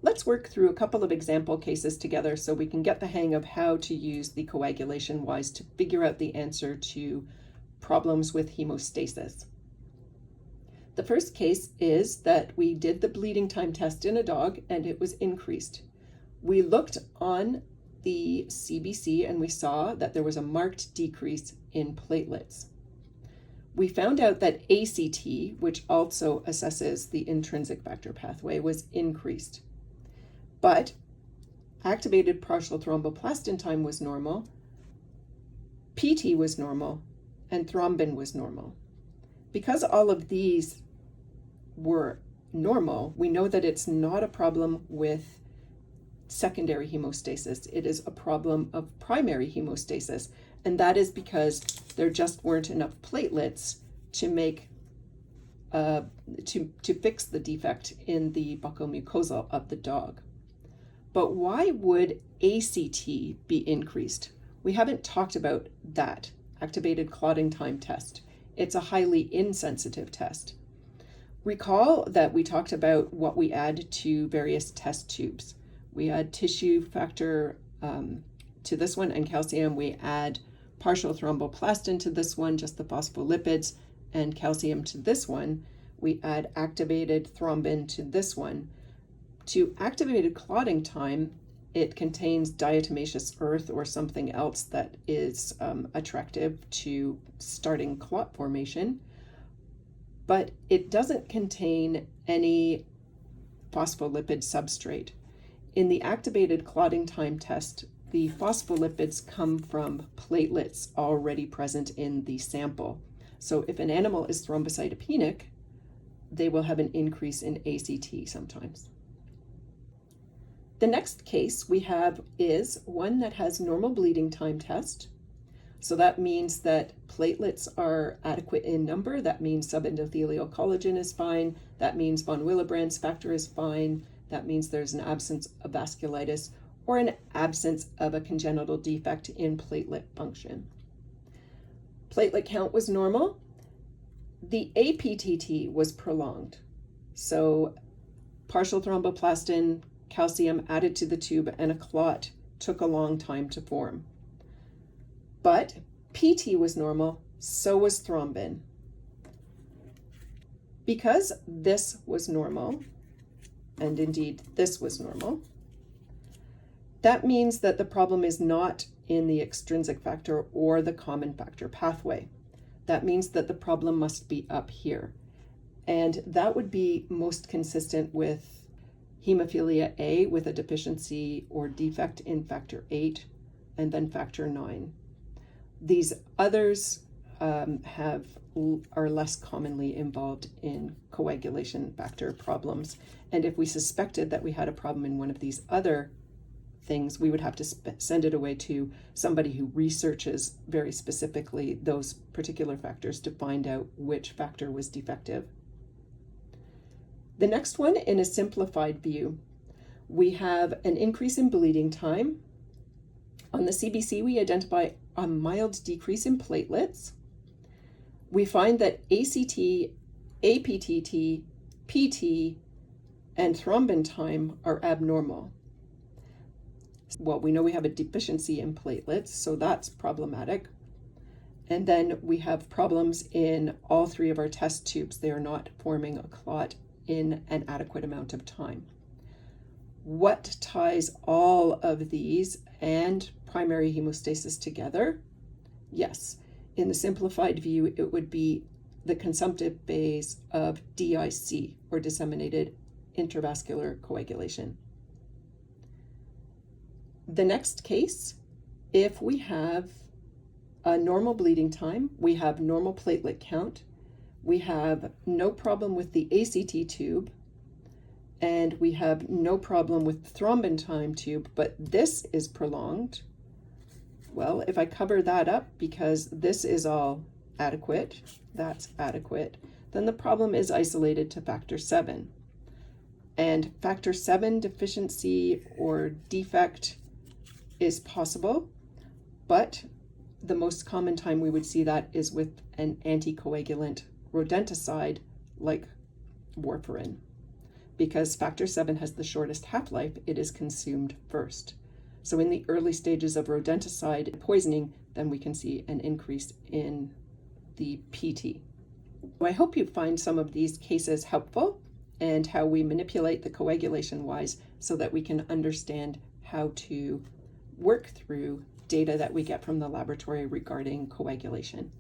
Let's work through a couple of example cases together so we can get the hang of how to use the coagulation wise to figure out the answer to problems with hemostasis. The first case is that we did the bleeding time test in a dog and it was increased. We looked on the CBC and we saw that there was a marked decrease in platelets. We found out that ACT, which also assesses the intrinsic factor pathway, was increased. But activated partial thromboplastin time was normal, PT was normal, and thrombin was normal. Because all of these were normal, we know that it's not a problem with secondary hemostasis. It is a problem of primary hemostasis, and that is because there just weren't enough platelets to make to fix the defect in the buccomucosa of the dog. But why would ACT be increased? We haven't talked about that activated clotting time test. It's a highly insensitive test. Recall that we talked about what we add to various test tubes. We add tissue factor to this one and calcium. We add partial thromboplastin to this one, just the phospholipids, and calcium to this one. We add activated thrombin to this one. To activated clotting time, it contains diatomaceous earth or something else that is attractive to starting clot formation, but it doesn't contain any phospholipid substrate. In the activated clotting time test, the phospholipids come from platelets already present in the sample. So if an animal is thrombocytopenic, they will have an increase in ACT sometimes. The next case we have is one that has normal bleeding time test. So that means that platelets are adequate in number. That means subendothelial collagen is fine. That means von Willebrand's factor is fine. That means there's an absence of vasculitis or an absence of a congenital defect in platelet function. Platelet count was normal. The APTT was prolonged. So partial thromboplastin, calcium added to the tube, and a clot took a long time to form. But PT was normal, so was thrombin. Because this was normal, and indeed this was normal, that means that the problem is not in the extrinsic factor or the common factor pathway. That means that the problem must be up here. And that would be most consistent with hemophilia A with a deficiency or defect in factor 8 and then factor 9. These others are less commonly involved in coagulation factor problems. And if we suspected that we had a problem in one of these other things, we would have to send it away to somebody who researches very specifically those particular factors to find out which factor was defective. The next one, in a simplified view, we have an increase in bleeding time. On the CBC, we identify a mild decrease in platelets. We find that ACT, APTT, PT, and thrombin time are abnormal. Well, we know we have a deficiency in platelets, so that's problematic. And then we have problems in all three of our test tubes. They are not forming a clot in an adequate amount of time. What ties all of these and primary hemostasis together? Yes, in the simplified view, it would be the consumptive phase of DIC, or disseminated intravascular coagulation. The next case, if we have a normal bleeding time, we have normal platelet count, we have no problem with the ACT tube, and we have no problem with the thrombin time tube, but this is prolonged. Well, if I cover that up because this is all adequate, that's adequate, then the problem is isolated to factor 7. And factor 7 deficiency or defect is possible, but the most common time we would see that is with an anticoagulant rodenticide like warfarin. because factor 7 has the shortest half-life, it is consumed first. So in the early stages of rodenticide poisoning, then we can see an increase in the PT. So I hope you find some of these cases helpful and how we manipulate the coagulation wise so that we can understand how to work through data that we get from the laboratory regarding coagulation.